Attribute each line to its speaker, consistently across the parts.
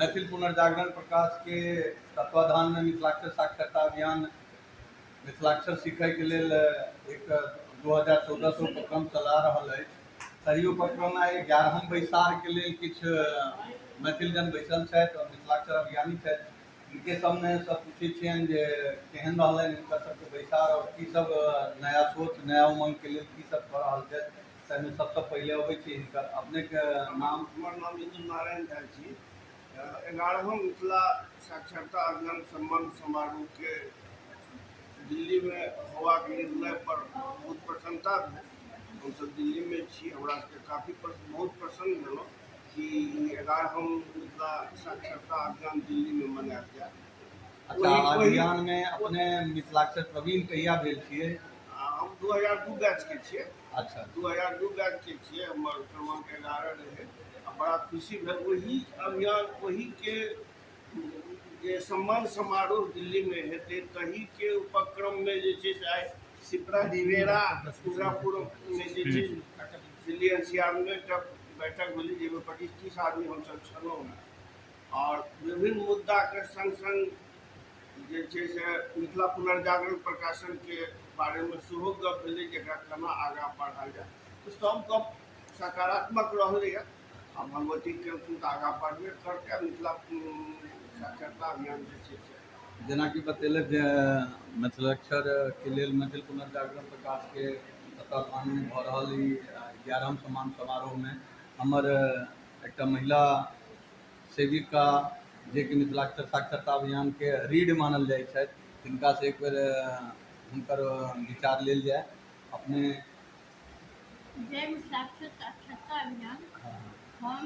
Speaker 1: मैथिल पुनर्जागरण प्रकाश के तत्वाधान में मिथिलाक्षर साक्षरता अभियान मिथिलाक्षर सीखै के लेल एक 2014 से उपक्रम चला रहल है। सही उपक्रम में 11 बैसार के लेल किछु मैथिल जन बैसल छथि और मिथिलाक्षर अभियानी छथि। इनके सामने सब पूछे छियनि जे केहन रहलै इनका सबके बैसार और की सब नया सोच नया उमंग के लिए की सब कर रहल छथि। ताहिमे सबसे पहले अबै छी हिनकर अपने के नाम।
Speaker 2: हमर नाम इंदु नारायण झा छी। 11वां मिथिला साक्षरता अभियान सम्मान समारोह के दिल्ली में होवा के निर्णय पर बहुत प्रसन्नता है। हम सब दिल्ली में छी, हमरा के काफी बहुत प्रसन्न भेलहुँ कि 11वां मिथिला साक्षरता अभियान दिल्ली में मनायल जाए।
Speaker 1: अच्छा, अभियान में अपने मिथिलाक्षर प्रवीण कहिया भेल छियै?
Speaker 2: हम 2002 बैच के छियै।
Speaker 1: अच्छा,
Speaker 2: 2002 बैच के छियै, हमर क्रमांक 11 रहे। बड़ा खुशी भेल वही अभियान वही के जे सम्मान समारोह दिल्ली में हेतै तही के उपक्रम में जे छै से आइ सिपरा दिवेरा पूजापुर में जे छै दिल्ली एनसीआर में जब बैठक भेलै जाहिमे 25-30 आदमी हमसब छलहुँ और विभिन्न मुद्दा के संग संग जे छै से मिथिला पुनर्जागरण प्रकाशन के बारे में सेहो गप भेलै जकरा केना आगाँ बढ़ायल जाए। तो सब गप सकारात्मक रहलैए आ भगवती के आगाँ बढ़बे करके मिथिला साक्षरता अभियान जे छै से
Speaker 1: जेना कि बतेलक जे मिथिलाक्षर के लेल मैथिल पुनर्जागरण प्रकाश के तत्वाधान में भऽ रहल ई 11वां सम्मान समारोह में हमर एकटा महिला सेविका जे कि मिथिलाक्षर साक्षरता अभियान के रीढ़ मानल जाइ छथि, तिनका से एक बेर हुनकर विचार लेल जाए। अपने
Speaker 3: जय मिथिलाक्षर साक्षरता अभियान हम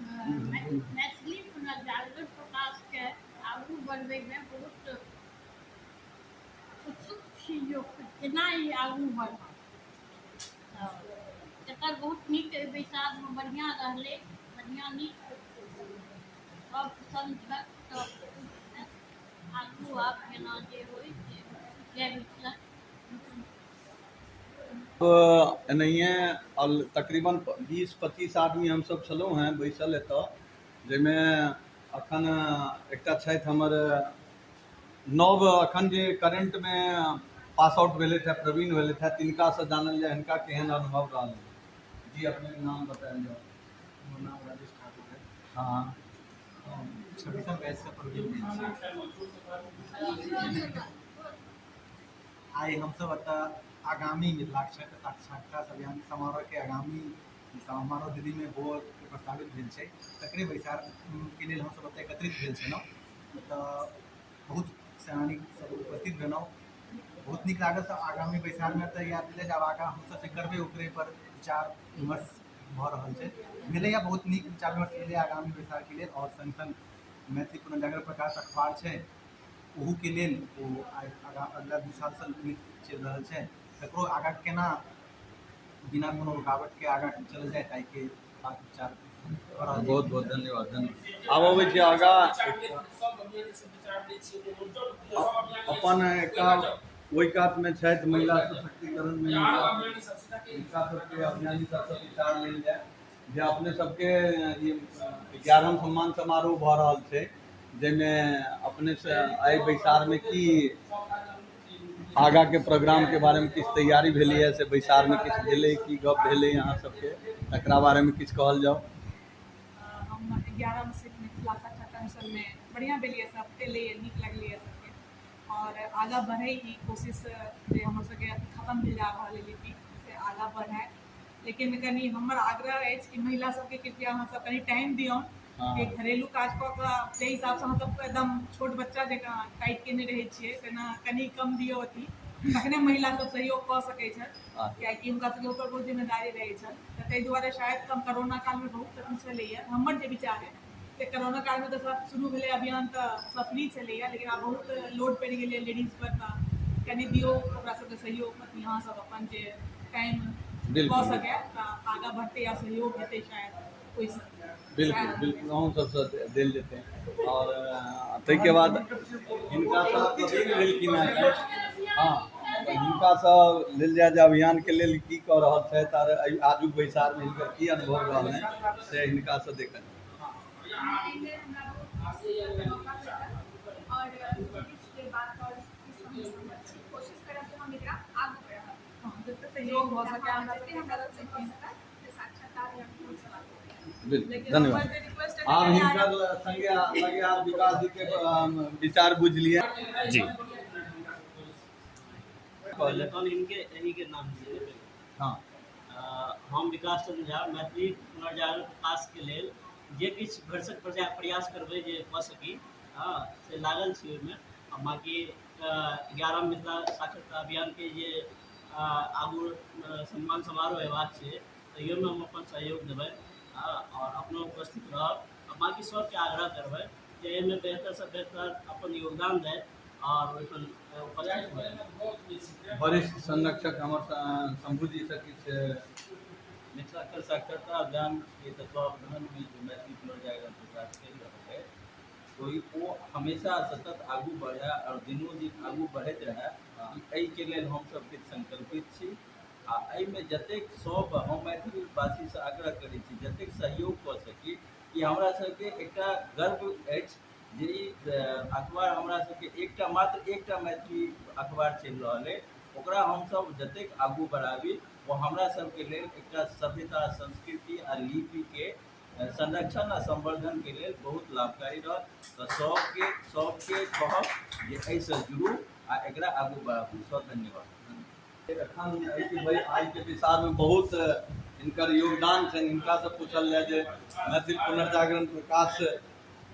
Speaker 3: मैथिली पुनर्जागरण प्रकाश के आगू बढ़बै में बहुत उत्सुक छी जो केना ई आगू बढ़त। एकर बहुत नीक बैसार में बढ़िया रहलै, बढ़िया नीक सब पसंद छल। तो आगू आप केना जे होय से जय मिथिला
Speaker 1: एनाहिए तकरीबन 20-25 आदमी हम सब छलहुँ हैं बैसल एतऽ, जाहिमे अखन एकटा छथि हमर नव अखन जे करंट में पास आउट भेलथि हैं प्रवीण भेलथि हैं, तिनका से जानल जाए हिनका केहन अनुभव रहल। जी अपने नाम बतायल जाओ।
Speaker 4: हमर नाम राजेश ठाकुर है।
Speaker 1: हाँ,
Speaker 4: 26वां बैच से प्रवीण भेल छी। आइ हमसब एतऽ आगामी मिथिलाक्षर साक्षरता अभियान समारोह के आगामी समारोह दिल्ली में हो के प्रस्तावित भेल छै, तकरे बैसार के लेल हमसब एतऽ एकत्रित भेल छलहुँ। तऽ बहुत सैनिक सब उपस्थित भेलहुँ, बहुत नीक लागल। सब आगामी बैसार में तऽ याद दिले जब आगाँ हमसब जे करबै ओकरे पर विचार विमर्श भऽ रहल छै, भेलैए बहुत नीक विचार विमर्श भेलैए आगामी बैसार के लेल। और संग संग मैथिली पुनर्जागरण प्रकाश अखबार छै ओहू के लेल ओ अगला 2 साल से चलि रहल छै, तकरो आगाँ केना बिना कोनो रुकावट के आगाँ चलल जाए ताहि के बात विचार
Speaker 1: बहुत बहुत धन्यवाद। आब अबै छी आगाँ अपन एकटा ओहि कात में छथि महिला सशक्तिकरण में हिनका सबके अभियानी सबसे विचार लेल जाए जे अपने सबके 11वां सम्मान समारोह भऽ रहल छै, जाहिमें अपने से आइ बैसार में की आगाँ के प्रोग्राम के बारे में किछु तैयारी भेलै से बैसार में किछु भेलै की गप भेलै अहाँ सबके तकरा बारे में किछु कहल जाओ।
Speaker 5: हम 11वां से मिथिला साक्षरता मिशन में बढ़िया भेलिए, सब एलैए, नीक लगलैए सबके और आगाँ बढ़े की कोशिश जे हमर सबके खत्म भेल जा रहल है लिपि से आगाँ बढ़ाए। लेकिन कनी हमर आग्रह अछि कि महिला सबके कृपया अहाँ सब कनी टाइम दियौ कि घरेलू काज कऽ कऽ जे हिसाब से हम सब एकदम छोट बच्चा जकाँ टाइट केने रहै छियै तेना कनी कम दियौ अथी, तखने महिला सब सहयोग कऽ सकै छथि कियाकि हुनका सबके ऊपर बहुत जिम्मेदारी रहै छनि। तऽ ताहि दुआरे शायद कम कोरोना काल में बहुत अथी छलैए हमर जे विचार है कि कोरोना काल में तऽ सब शुरू भेलै अभियान तऽ सब फ्री छलैए, लेकिन आब बहुत लोड पड़ि गेलै लेडीज पर, तऽ कनी दियौ ओकरा सबके सहयोग यहाँ सब अपन जे टाइम कऽ सकै तऽ आगाँ बढ़तै या सहयोग हेतै शायद ओहिसँ।
Speaker 1: बिल्कुल बिल्कुल हम सबसे देल जेतै और ताहि के बाद हिनका सब भेलखिन हैं। हाँ, हिनका सब लेल जाए जे अभियान के लेल की कऽ रहल छथि और आजुक बैसार में हिनकर की अनुभव रहल है से हिनका से देखल।
Speaker 5: से मौका भेटल और इसके बात और कोशिश करब कि हम एकरा आगू बढ़ाबी। हाँ, जते सहयोग हो सके हमरा सबके मदद से हो सके से साक्षरता अभियान को चलाबी।
Speaker 1: बिल्कुल धन्यवाद। आप हिनकर संगे लगे आप विकास जी के विचार बुझ लिए
Speaker 6: जी
Speaker 7: पहले तो इनके यही के नाम से
Speaker 1: हाँ
Speaker 7: हम विकास चंद्र झा मैथिली पुनर्जागरण विकास के लेल जे किछु भरसक प्रयास करबै जे कऽ सकी हाँ से लागल छी ओहिमे आ बाँकी 11 मिथिला साक्षरता अभियान के जे आगू सम्मान समारोह हेबाक छै तैयोमे हम अपन सहयोग देबै और अपनो उपस्थित रहब आ बाँकी सबके आग्रह करबै जे एहिमे बेहतरसँ बेहतर अपन योगदान दै और ओहिपर उपस्थित हुए।
Speaker 1: वरिष्ठ संरक्षक हमर शंभू जी से किछु
Speaker 8: मिथिलाक्षर साक्षरता अभियान के तत्वावधान में जो मैथिली पुनर्जागरण प्रयास कर रहा है कोई वो हमेशा सतत आगू बढ़े और दिनों दिन आगू बढ़त रहे एहि के लेल हम सब किछु संकल्पित छी आ एहिमे जतेक सब हम मैथिली वासी से आग्रह करै छी जतेक सहयोग कऽ सकी कि हमरा सबके एकटा गर्व अछि जे ई अखबार हमरा सबके एकटा मात्र एकटा मैथिली अखबार चलि रहल अइ ओकरा हमसब जतेक आगू बढ़ाबी वो हमरा सबके लेल एकटा सभ्यता संस्कृति आ लिपि के संरक्षण आ संवर्धन के लेल बहुत लाभकारी रहत तऽ सबके कहब जे एहिसँ जुड़ू आ एकरा आगू बढ़ाबू। सब धन्यवाद।
Speaker 1: एखन आइ के विचार में बहुत इनकर योगदान छनि हिनका से पूछल जाए जे मैथिली पुनर्जागरण प्रकाश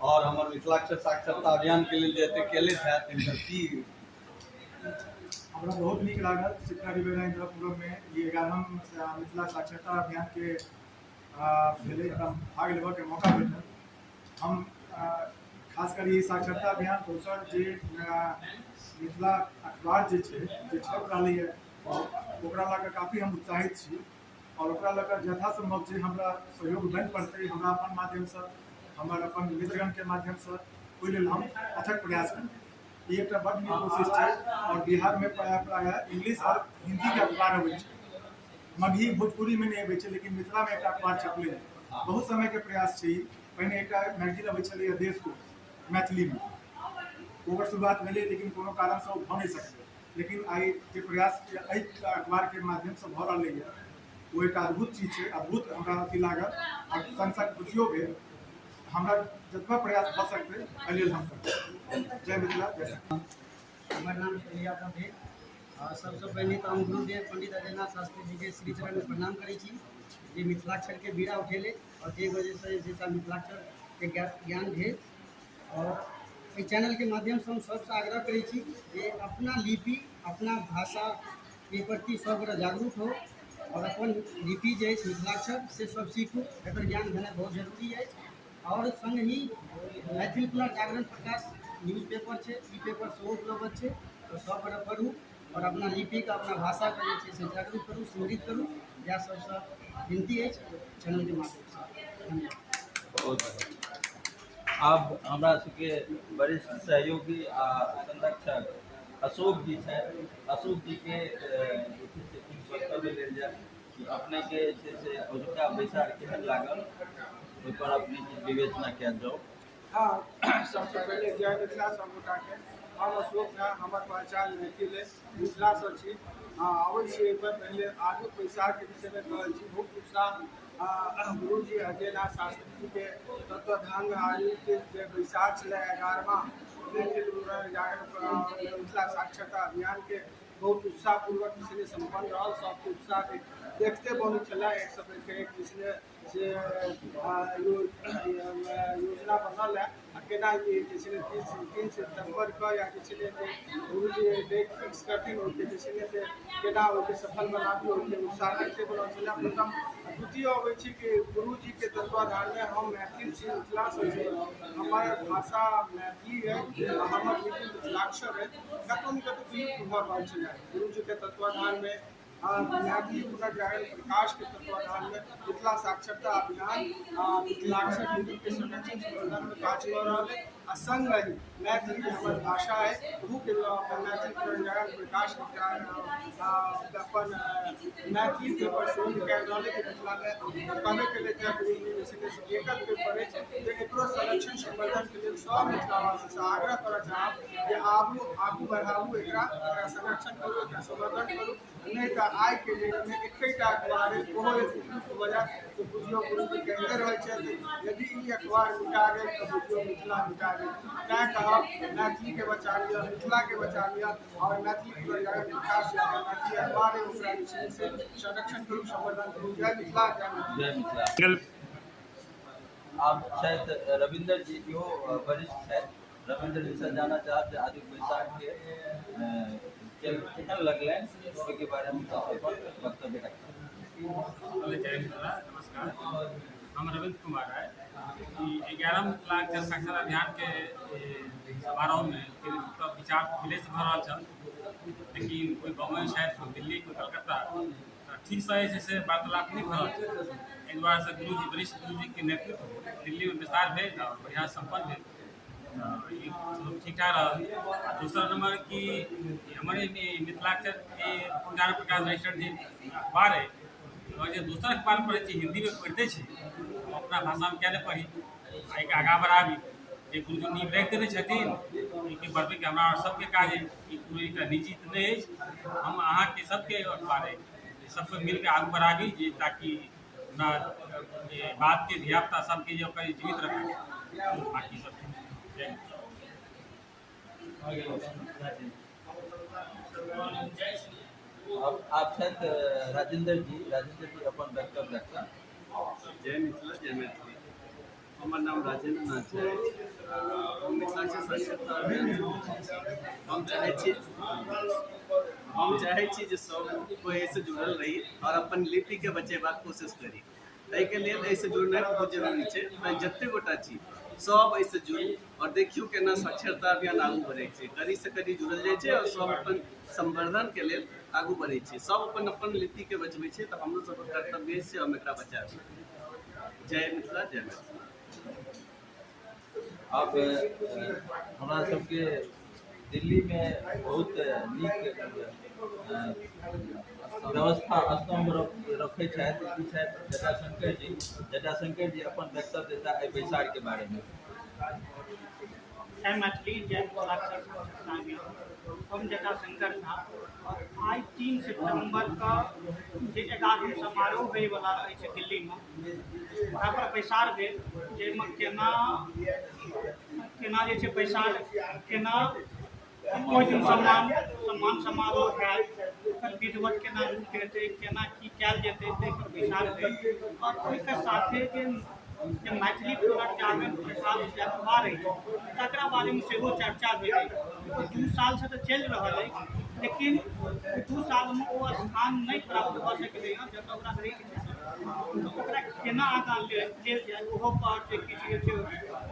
Speaker 1: और हमर मिथिलाक्षर साक्षरता अभियान के लिए जे केलथि है तिनकर की
Speaker 4: हमरा बहुत नीक लागल शिक्षा निवेदन इंद्रपुरम में ये 11वीं मिथिला साक्षरता अभियान के भाग लेबऽ के मौका भेटल। हम खासकर ये साक्षरता अभियान दोसर जे मिथिला अखबार जे छप रहलै है ओकरा लऽ कऽ काफ़ी हम उत्साहित छी और ओकरा लऽ कऽ यथासंभव जे हमरा सहयोग बनि पड़तै हमरा अपन माध्यमसँ हमर अपन मित्रगण के माध्यमसँ ओहि लेल हम अथक प्रयास करब। ये एक बड़ नीक कोशिश है और बिहार में प्रायः इंग्लिश और हिंदी के अखबार अबै छै मगही भोजपुरी में नहीं अबै छै लेकिन मिथिला में एक अखबार छपलै बहुत समय के प्रयास छै। पहिने एक मैगजीन अबै छलै देश को मैथिली में ओकर शुरुआत भेलै लेकिन कोनो कारण से भऽ नहीं सकलै लेकिन आई जे प्रयास अखबार के माध्यम से भऽ रहलै है वो एक अद्भुत चीज है अद्भुत हमरा अथी लागल और संसद खुशियों भेल हमरा जतबा प्रयास भऽ सकतै एहि लेल हम करब। जय मिथिला जय।
Speaker 9: हमार नाम श्री यादव है और सबसे पहले तो हम गुरुदेव पंडित अजयनाथ शास्त्री जी के श्री चरण में प्रणाम करै छी जे मिथिलाक्षर के बीड़ा उठेले और जे वजह से जैसा मिथिलाक्षर के ज्ञान भेल और इस चैनल के माध्यम से हम सबसे आग्रह करै छी जे अपना लिपि अपना भाषा के प्रति सब जागरूक हो और अपन लिपि जे मिथिलाक्षर से सब सीखू एकर ज्ञान भेनाइ बहुत जरूरी है और संग ही मैथिली पुनर्जागरण प्रकाश न्यूज़पेपर है ई पेपर सेहो उपलब्ध है तो सब गोटे पढ़ू और अपना लिपि का अपना भाषा का से जागरूक करूँ समृद्ध करूँ यह सबसे विनती है चैनल के माध्यम से।
Speaker 8: बहुत अब हमरा सबके वरिष्ठ सहयोगी आ संरक्षक अशोक जी है अशोक जी के वक्तव्य लेल जाए कि अपने के से अजुका बैसार केहन लागल ओहि पर अपने विवेचना कयल जाओ।
Speaker 2: हाँ सबसे पहले जय मिथिला सब गोटा के हम अशोक झा हमर पहचान मैथिल मिथिला से छी हाँ अबै छी एक बार पहले आगू बैसार के विषय में कहल छी बहुत उत्साह गुरु जी अजयनाथ शास्त्री जी के तत्वाधान में आयोजित जे बैसार छलै 11वां मिथिला साक्षरता अभियान के बहुत उत्साहपूर्वक इसलिए संपन्न रहा सबके उत्साह के देखते बहुत चला एक सब एक इसलिए से योजना बनल है केना ये जैसे 3 सितंबर का या किसी गुरु जी डेट फिक्स करथिन ओके जैसे से केना ओके सफल बनाबी ओके उत्साह देखते बनल चला प्रथम द्वितीय अबै छी कि गुरु जी के तत्वाधान में हम मैथिल छी मिथिला से छी हमार भाषा मैथिली है हमर लिपि मिथिलाक्षर है कतौ न कतौ विलुप्त भऽ रहल छलै गुरु जी के तत्वाधान में मैथिली पुनर्जागरण प्रकाश के तत्वाधान में मिथिला साक्षरता अभियान मिथिलाक्षर लिपि के संरक्षण संवर्धन में काज कऽ रहल है
Speaker 6: आ संगहि मैथिली जे हमर भाषा है ओहू के लऽ अपन मैथिली पुनर्जागरण प्रकाश अपन मैथिली पेपर शुरू कए रहल है कि मिथिला में कहबे के लिए एकल पेपर है जे एकरो संरक्षण संवर्धन के लिए सब मिथिलावासी से आग्रह करऽ चाहब जे आगू बढ़ाबू एकरा संरक्षण करू एकरा संवर्धन करू नहीं तो आइ के डेट में एकेटा अखबार है ओहो एक वजह तो बुझियो गुरु जी कहते रहे छथि यदि ई अखबार मिटा गेल तो बुझियो मिथिला मिटा गेल तैं कहब मैथिली के बचा लिअ मिथिला के बचा लिअ और मैथिली पुनर्जागरण विकास मैथिली अखबार है ओकरा निश्चित से संरक्षण करू संवर्धन करू जय मिथिला जय मिथिला।
Speaker 8: आप शायद रविंद्र जी जो वरिष्ठ है रविंद्र जी से जाना चाहते आदि बैसाख के केहन लगलै ओहिके बारे में वक्तव्य रखते
Speaker 10: जय मिथिला नमस्कार हम रविंद्र कुमार है कि 11 मिथिलाक्षर साक्षर अभियान के समारोह में विचार विलेज भऽ रहल छल लेकिन कोई गाँव शायद कोई दिल्ली कोई कलकत्ता ठीक से वार्तालाप नहीं भऽ रहल छै एहि दुआरे से गुरुजी वरिष्ठ गुरुजी के नेतृत्व दिल्ली में विस्तार भेल और बढ़िया सम्पन्न भेल ठीक ठाक रहा। दूसरा नंबर कि हमारे मिथिलाक्षर के पुनर्जागरण प्रकाश रजिस्टर्ड जे अखबार है और जो दूसरा अखबार पढ़े हिंदी में पढ़ते अपना भाषा में क्या नहीं पढ़ी एक आगा बढ़ाबी जे गुरुजी नींव रख देने छथिन बढ़बे के हमारा सबके काज है पूरे एक निजी तो नहीं है हम अहाँ के सबके अखबार है सबको मिल के आगू बढ़ाबी जे ताकि बात के धियापुता सबके जो जीवित रखे बाकी सब
Speaker 8: अब आप शायद राजेंद्र जी अपन वक्तव्य रखता।
Speaker 11: जय मिथिला जय मैथिली हमार नाम राजेंद्र नाथ है हम मिथिलाक्षर साक्षरता अभियान हम चाहे छी जे सब कोई ऐसे जुड़ल रही और अपन लिपि के बचेबाक कोशिश करी ताहि के लेल ऐसे जुड़नाइ बहुत जरूरी है जते गोटा छी सब ऐसे जुड़ू और देखियो केना साक्षरता अभियान आगू बढ़े करी से करी जुड़ल जाए और सब अपन संवर्धन के लेल आगू बढ़े सब अपन लिपि के बचबे तो हमरो सब कर्तव्य है हम एकरा बचाबी। जय मिथिला जय मिथिला।
Speaker 8: अब हमारा सबके दिल्ली में बहुत नीक व्यवस्था स्तंभ रखे जटाशंकर जी अपन वक्तव्य देता है बैसार के बारे में।
Speaker 12: जय मैथिली जय मिथिलाक्षर हम जटाशंकर साहब और आज 3 सितंबर का जे 11वां समारोह होय वाला है दिल्ली में वहाँ पर बैसार भेल जाहिमे केना जे छै बैसार केना कोई दिन सम्मान समारोह है ओकर विधिवत केना रूप हेतै केना की कयल जेतै ताहिपर बैसार भेल और ओहिके साथे जे मैथिली पुनर्जागरण प्रकाश अखबार है तकरा बारे में सेहो चर्चा भेल 2 साल से तो चल रहा है लेकिन 2 साल में वो स्थान नहीं प्राप्त भऽ सकलै हँ जतऽ ओकरा रहैके चाही तो ओकरा केना आगाँ लेल जाय ओहो पर किछु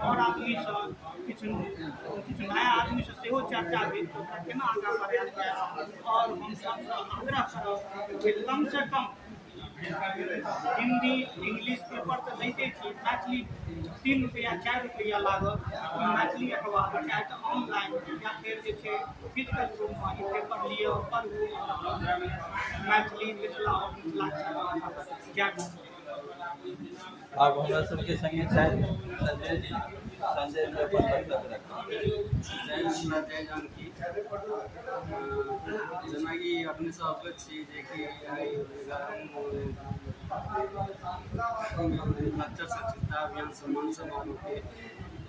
Speaker 12: और आदमीसँ किछु नया आदमीसँ सेहो चर्चा भेल ओकरा केना आगाँ बढ़ायल जाय और हम सबसँ आग्रह करब जे कम से कम हिंदी इंग्लिश पेपर तो लैते छी मैथिली 3 रुपया 4 रुपया लागत मैथिली अखबार चाहे तो ऑनलाइन या फिर जे छै फिजिकल रूप में पेपर लियो पढ़ू मैथिली मिथिला और मिथिलाक्षर ज्ञान।
Speaker 8: अब हमरा सबके संगे संजय जी अपन वक्तव्य रखता।
Speaker 11: जय मिथिला जय जानकी जेनाकि अपने सब अवगत छी जे कि मिथिलाक्षर साक्षरता अभियान सम्मान समारोह के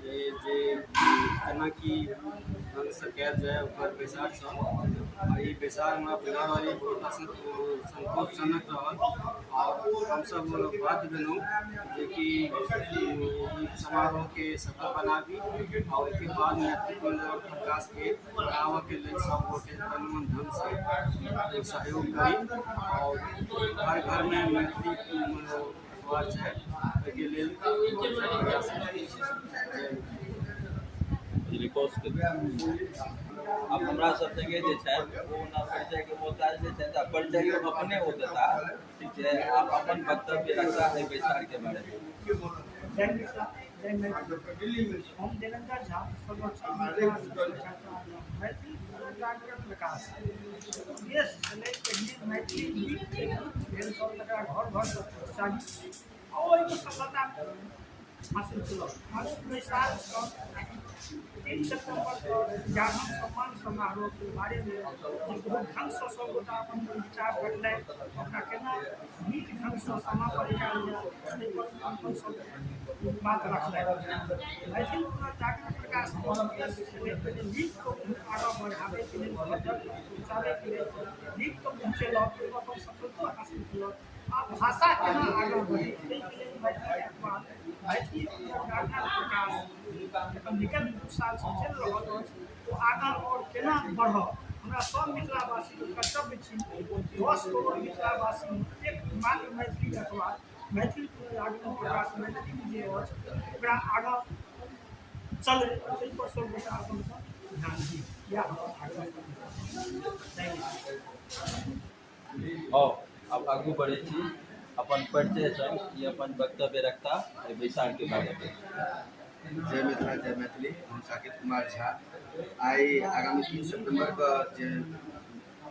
Speaker 11: जे केना की ढंग से कयल जाय ओकर बैसार सब ई बैसार में बुझावाली बहुत संतोषजनक रहल और हम सब बाध्य भेलहुँ जे कि समारोह के सफल बनाबी और इसके बाद मैथिली प्रकाश के बढ़ावा के लिए सब गोटे तन धन से सहयोग करी और हर घर में मैथिली अखबार चाहे के लिए प्रयास
Speaker 8: अब हमरा सब संगे जे छै वो ना परिचय के मोहताज जे छै परिचय अपने हो देता ठीक है आप अपन वक्तव्य रखता है बैसार के बारे में।
Speaker 12: जय मैथिली हम देवेंद्र झा मैथिली पुनर्जागरण प्रकाश देश चलै पहिने मैथिली गीत भेल सब तकरा घर घर चाही और एगो सफलता हासिल केलक बैसार 3 सितंबर के जागरण सम्मान समारोह के बारे में बहुत ढंग से सब गोटा अपन विचार रखले ओकरा केना नीक ढंग से समापन कयल जाय एहि पर अपन सब बात रखले मैथिली पुनर्जागरण प्रकाश नीक को आगाँ बढ़ावे के लिए पहुँचावे के लिए नीक को पहुँचेलक अपन सफलता हासिल केलक आ भाषा केना आगाँ बढ़े एहिके लेल मैथिली अखबार मैथिली पुनर्जागरण प्रकाश एखन निकट 2 साल से चल रहल अछि ओ आगाँ और केना बढ़त हमरा सब मिथिलावासी के कर्तव्य छी 10 करोड़ मिथिलावासी एक मात्र मैथिली अखबार मैथिली पुनर्जागरण प्रकाश मैथिली जे अछि ओकरा आगाँ चलै एहि पर सब गोटा अपन ध्यान दी या
Speaker 8: अब आगू बढ़े छी अपन परिचय संग ई अपन वक्तव्य रखता बैसार के बारे में।
Speaker 13: जय मिथिला जय मैथिली हम साकेत कुमार झा आई आगामी 3 सितंबर का जे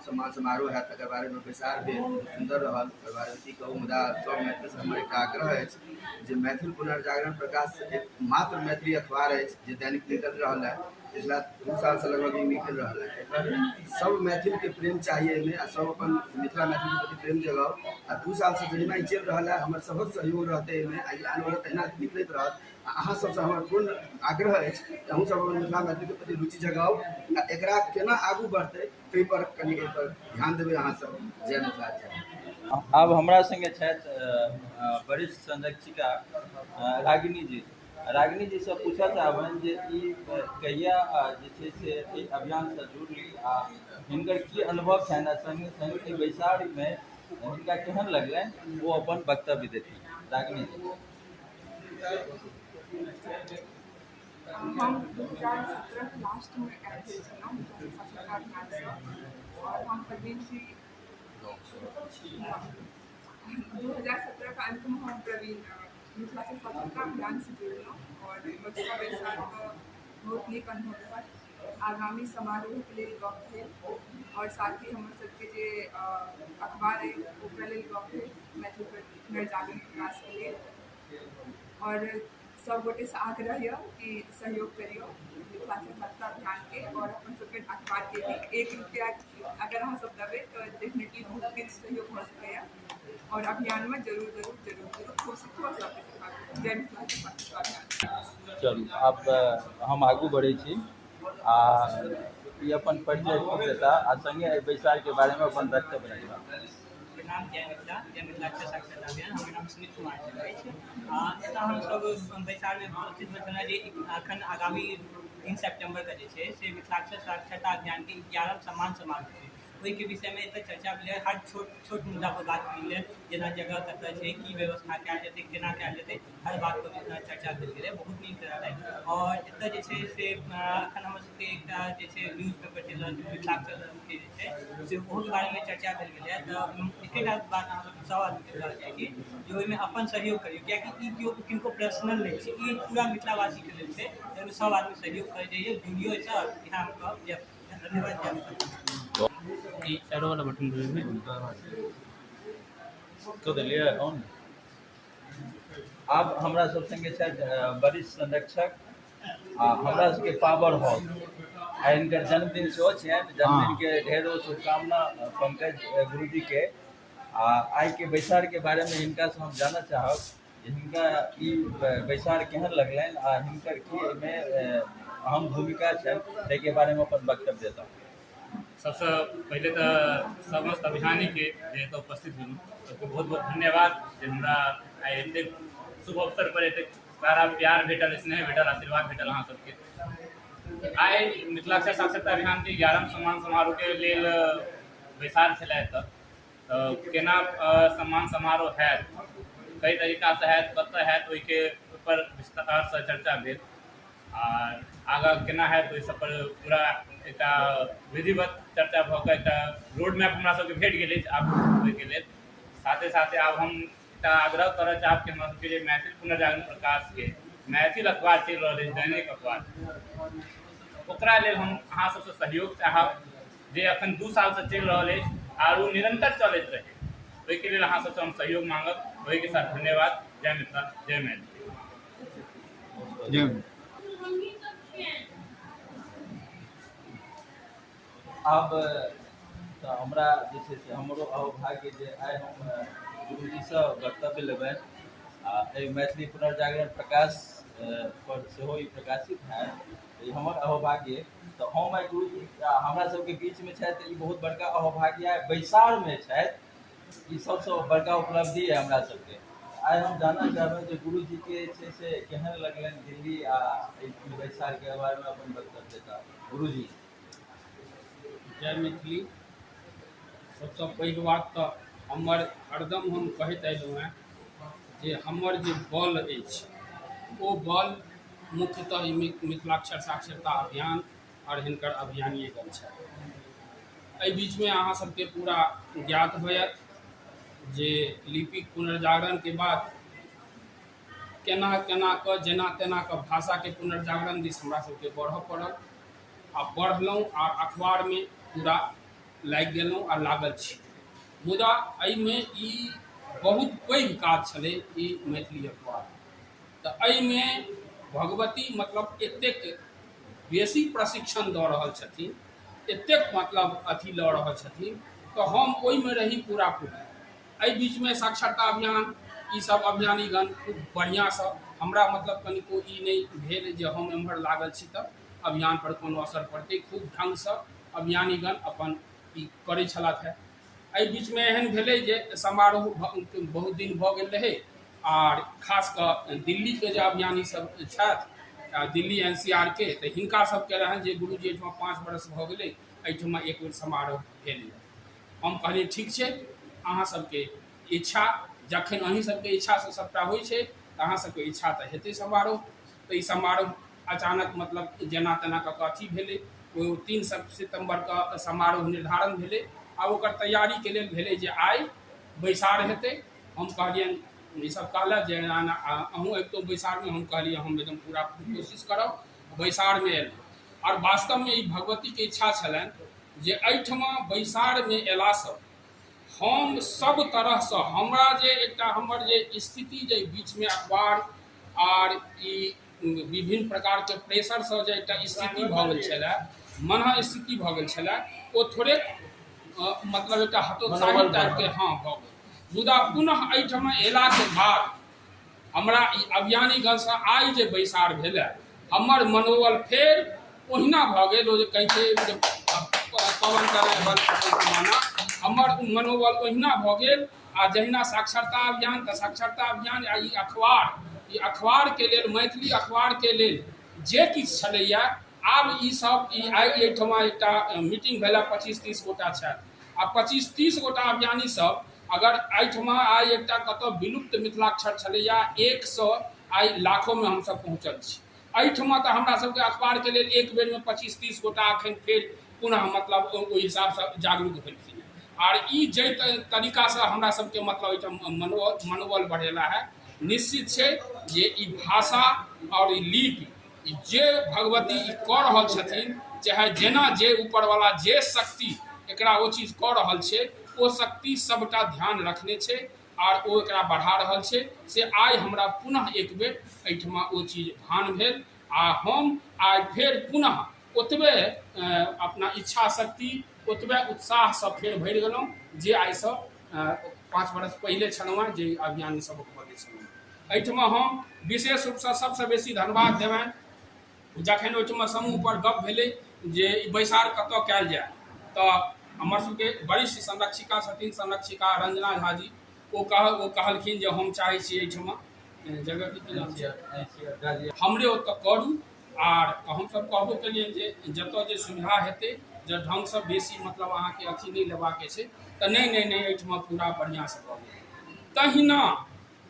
Speaker 13: सम्मान समारोह है तकर बारे में बैसार भेल सुंदर रहल ओकर बारे में की कहूँ मुदा सब मैथिली से हमर एक आग्रह अछि जे मैथिली पुनर्जागरण प्रकाश एक मात्र मैथिली अखबार अछि जे दैनिक निकल रहल है पिछला 2 साल से लगभग ही निकल रहा है सब मैथिल के प्रेम चाहिए में सब अपन मिथिला मैथिली के प्रति प्रेम जगाओ आ 2 साल से जहिना ई चल रहा है हमर सबक सहयोग रहते में आई आनवर तहिना निकलत रहत अहाँ सबसे हमर पूर्ण आग्रह अछि कि अहूँ सब मिथिला मैथिली के प्रति रुचि जगाओ आ एकरा केना आगू बढ़ते ताहि पर कनि एहि पर ध्यान देबै अहाँ सब। जय मिथिला जय।
Speaker 8: अब हमरा संगे छथि वरिष्ठ संरक्षिका रागिनी जी से पूछा चाहबनि जे ई कहिया जे छै से ई अभियान से जुड़ली आ हिनकर की अनुभव छनि संगे संग ई बैसार में हिनका केहन लगलनि वो अपन वक्तव्य देती। रागिनी जी।
Speaker 5: हम 2017 लास्ट में आयल छलहुँ और हम प्रवीण जी 2017 का अंत में हम प्रवीण मिथिला से स्वतंत्रता अभियान से जुड़लहुँ और बच्चा बैसार का बहुत नीक अनुभव रहा आगामी समारोह के लिए गप भेल और साथ ही हमर सबके जे अखबार है ओकरा लेल गप भेल मैथिली पुनर्जागरण प्रकाश के लिए और सब गोटे से आग्रह है कि सहयोग करियो मिथिला से स्वतंत्रता अभियान के और अपन सबके अखबार के भी 1 रुपया अगर हम सब देवे तो डेफिनेटली बहुत किछु सहयोग हो सकैया और अभियान में जरूर कोशिश हो सके। जय मिथिला से स्वतंत्रता अभियान।
Speaker 8: चलू अब हम आगू बढ़े छी आ ई अपन परिचय देता आ संगे बैसार के बारे में अपन वक्तव्य रखता।
Speaker 14: नाम जय मिथिला साक्षरता अभियान हमर नाम सुमित कुमार छै एतऽ हमसब बैसार में उपस्थित भेलहुँ जे एखन आगामी 3 सितंबर के जे छै से मिथिलाक्षर साक्षरता अभियान के 11 सम्मान समारोह छै ओहिके विषय में एतऽ चर्चा भेलै हर छोट मुद्दा पर बात भेलै जेना जगह कतऽ छै की व्यवस्था कयल जेतै केना कयल जेतै हर बात पर चर्चा भेल गेलै बहुत नीक रहलै और एतऽ जे छै से एखन हमर सबके एकटा जे छै न्यूज पेपर चलि रहल छै मिथिलाक्षर के जे छै से ओहूके बारे में चर्चा भेल गेलै तऽ एकेटा बात अहाँ सब आदमीके कहल जाइ कि जे ओहिमे अपन सहयोग करियौ कियाकि ई केओ किनको पर्सनल नहि छै ई पूरा मिथिलावासीके लेल छै जाहिमे सब आदमी सहयोग करै जाइए जुड़ियो इएह हम कहब। धन्यवाद।
Speaker 10: एरो वाला बटन
Speaker 8: तो दिलिए ऑन। अब हमरा सब संगे छथि वरिष्ठ संरक्षक आ हमरा सबके पावर हाउस आ इनकर जन्मदिन सेहो छनि जन्मदिन के ढेरों शुभकामना पंकज गुरुजी के आई के बैसार के बारे में हिनका से हम जानना चाहब हिनका ई बैसार केहन लगलनि आ हिनकर की में अहम भूमिका छनि ताहिके बारे में अपन वक्तव्य देता।
Speaker 10: सबसे पहले तो समस्त अभियानी के जे एतऽ उपस्थित भेलहुँ सबके बहुत बहुत धन्यवाद जे हमरा आइ एतेक शुभ अवसर पर एतेक सारा प्यार भेटल स्नेह भेटल आशीर्वाद भेटल अहाँ सबके। आइ मिथिलाक्षर साक्षरता अभियान के 11 सम्मान समारोह के लेल बैसार छलै एतऽ तऽ केना सम्मान समारोह हैत कई तरीका से हैत कतऽ हैत ओहिके ऊपर विस्तार से चर्चा भेल आ आगाँ केना हैत ओहि सब पर पूरा एकटा विधिवत चर्चा भऽ कऽ एकटा रोड मैप हमरा सबके भेट गेल अछि आब ओहिके लेल साथे साथे आब हम एकटा आग्रह करऽ चाहब कि हमरा सबके जे मैथिली पुनर्जागरण प्रकाश के मैथिल अखबार चलि रहल अछि दैनिक अखबार, ओकरा लेल हम अहाँ सबसँ सहयोग चाहब जे अखन 2 सालसँ चलि रहल अछि आर ओ निरंतर चलैत रहे, ओहिके लेल अहाँ सबसँ हम सहयोग मांगब। ओहिके साथ धन्यवाद। जय मिथिला, जय मैथिली।
Speaker 8: आब तऽ हमरा जे छै से हमरो अहोभाग्य जे आइ हम गुरुजीसँ वक्तव्य लेबनि आ एहि मैथिली पुनर्जागरण प्रकाश पर सेहो ई प्रकाशित हैत, ई हमर अहोभाग्य। तऽ हम आइ गुरुजी हमरा सबके बीचमे छथि, ई बहुत बड़का अहोभाग्य है। बैसारमे छथि, ई सबसँ बड़का उपलब्धि है हमरा सबके। आइ हम जानना चाहबै जे गुरुजीके छै से केहन लगलनि दिल्ली आ बैसारके बारेमे अपन वक्तव्य देता। गुरुजी।
Speaker 10: जय मैथिली। सबसँ पैघ बात तऽ हमर हरदम हम कहैत अयलहुँ हेँ जे हमर जे बल अछि ओ बल मुख्यतः ई मिथिलाक्षर साक्षरता अभियान और हिनकर अभियानिएगण छथि। एहि बीचमे अहाँ सबके पूरा ज्ञात होयत जे लिपिक पुनर्जागरणके बाद केना कऽ जेना तेना कऽ भाषाके पुनर्जागरण दिस हमरा सबके बढ़ऽ पड़ल आ बढ़लहुँ आ अखबारमे पूरा लागि गेलहुँ आ लागल छी। मुदा एहिमे ई बहुत पैघ काज छलै ई मैथिली अखबार। तऽ एहिमे भगवती मतलब एतेक बेसी प्रशिक्षण दऽ रहल छथिन, एतेक मतलब अथी लऽ रहल छथिन, तऽ हम ओहिमे रही पूरा पूरा। एहि बीचमे साक्षरता अभियान ई सब अभियानीगण खूब बढ़िआँसँ हमरा मतलब कनिको ई नहि भेल जे हम एम्हर लागल छी तऽ अभियान पर कोनो असर पड़तै, खूब ढङ्गसँ अभियानीगण अपन ई करै छलथि। एहि बीचमे एहन भेलै जे समारोह बहुत दिन भऽ गेल रहै आर खास कऽ दिल्लीके जे अभियानी सब छथि दिल्ली NCR के, तऽ हिनका सबके रहनि जे गुरुजी एहिठमा 5 बरस भऽ गेलै, एहिठमा एक बेर समारोह भेलै। हम कहलिए ठीक छै, अहाँ सबके इच्छा जखन अहीं सबके इच्छासँ सबटा होइ छै तऽ अहाँ सबके इच्छा तऽ हेतै समारोह। तऽ ई समारोह अचानक मतलब जेना तेना कऽ अथी भेलै, ओ 3 सितम्बर के समारोह निर्धारण भेलै आ ओकर तैयारीके लेल भेलै जे आइ बैसार हेतै। हम कहलियनि, ई सब कहलक जे अहूँ अबितहुँ बैसारमे, हम कहलिए हम एकदम पूरा कोशिश करब। बैसारमे एलहुँ और वास्तवमे ई भगवतीके इच्छा छलनि जे एहिठमा बैसारमे अयलासँ हम सब तरहसँ हमरा जे एकटा हमर जे स्थिति जे बीचमे अखबार आर ई विभिन्न प्रकारके प्रेशरसँ जे एकटा स्थिति भऽ गेल छलै, मनः स्थिति भऽ गेल छलै, ओ थोड़े मतलब एकटा हतोत्साही टाइपके भऽ गेल। मुदा पुनः एहिठमा अयलाके बाद हमरा ई अभियानीगणसँ आइ जे बैसार भेलै, हमर मनोबल फेर ओहिना भऽ गेल। ओ जे कहै छै पवन करै बल, हमर मनोबल ओहिना भऽ गेल। आ जहिना साक्षरता अभियान तऽ साक्षरता अभियान आ ई अखबारके लेल, मैथिली अखबारके लेल जे किछु छलैए, आब ई सब आइ एहिठमा एकटा मीटिंग भेला 25-30 गोटा छथि आ 25-30 गोटा अभियानी सब अगर एहिठमा आइ एकटा कतऽ विलुप्त मिथिलाक्षर छलैए 100 आइ लाखोंमे हमसब पहुँचल छी। एहिठमा तऽ हमरा सबके अखबारके लेल एक बेरमे 25-30 गोटा एखन फेर पुनः मतलब ओहि हिसाबसँ जागरूक भेलखिन। आर ई जे तरीकासँ हमरा सबके मतलब एहिठाम मनोबल बढ़ेला है, निश्चित छै जे ई भाषा और ई लिपि जे भगवती कऽ रहल छथिन, चाहे जेना जे ऊपरवाला जे शक्ति एकरा ओ चीज कऽ रहल छै, ओ शक्ति सबटा ध्यान रखने छै आर ओ एकरा बढ़ा रहल छै। से आइ हमरा पुनः एक बेर एहिठमा ओ चीज भान भेल आ हम आइ फेर पुनः ओतबे अपना इच्छा शक्ति, ओतबे उत्साहसँ फेर भरि गेलहुँ जे आइसँ 5 बरस पहिले छलहुँ हेँ जे अभियानी सब बनै छलहुँ। एहिठमा हम विशेष रूपसँ सबसँ बेसी धन्यवाद देबनि जखन ओहिठमा समूह पर गप भेलै जे ई बैसार कतऽ कयल जाय, तऽ हमर सबके वरिष्ठ संरक्षिका छथिन, संरक्षिका रंजना झा जी, ओ कहलखिन जे हम चाहै छी एहिठमा जगह हमरे ओतऽ करू। आर हमसब कहबो केलियनि जे जतऽ जे सुविधा हेतै, जे ढङ्गसँ बेसी मतलब अहाँके अथी नहि लेबाके छै, तऽ नहि एहिठमा पूरा बढ़िआँसँ कऽ देबै। तहिना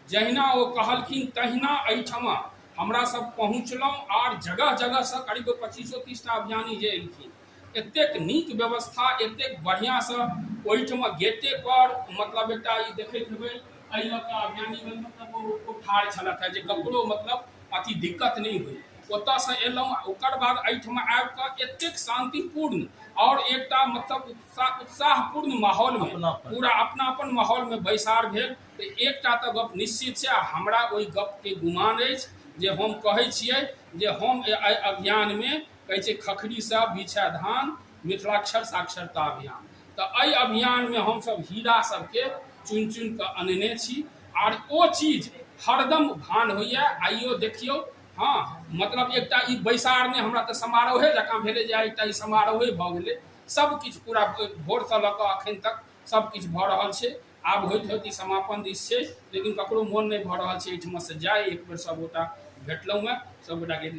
Speaker 10: जहिना ओ कहलखिन तहिना एहिठमा हमरा सब पहुँचलहुँ आर जगह जगहसँ करीब 25-30 टा अभियानी जे एलखिन, एतेक नीक व्यवस्था, एतेक बढ़िआँसँ ओहिठमा गेटे पर मतलब एकटा ई देखैत हेबै एहि लऽ कऽ अभियानी मतलब ओ ठाढ़ छलथि जे ककरो मतलब अथी दिक्कत नहीं हुई। ओतऽसँ एलहुँ ओकर बाद एहिठाम आबि कऽ एतेक शान्तिपूर्ण और एकटा मतलब उत्साहपूर्ण माहौलमे पूरा अपनापन माहौलमे बैसार भेल। तऽ एकटा तऽ गप निश्चित छै, हमरा ओहि गपके गुमान अछि जे हम कहै छियै जे हम एहि अभियानमे कहै छै खखरीसँ बिछा धान मिथिलाक्षर साक्षरता अभियान। तऽ एहि अभियानमे हमसभ हीरा सबके चुनि चुनि कऽ अनने छी आर ओ चीज हरदम भान होइए। आइयो देखियौ, हाँ मतलब एकटा ई बैसार नहि, हमरा तऽ समारोहे जकाँ भेलै जे एकटा ई समारोहे भऽ गेलै। सबकिछु पूरा भोरसँ लऽ कऽ एखन तक सबकिछु भऽ रहल छै। आब होइत होइत ई समापन दिस छै, लेकिन ककरो मोन नहि भऽ रहल छै एहिठमासँ जाय। एक बेर सबगोटा भेटलहुँ हेँ, सबगोटाके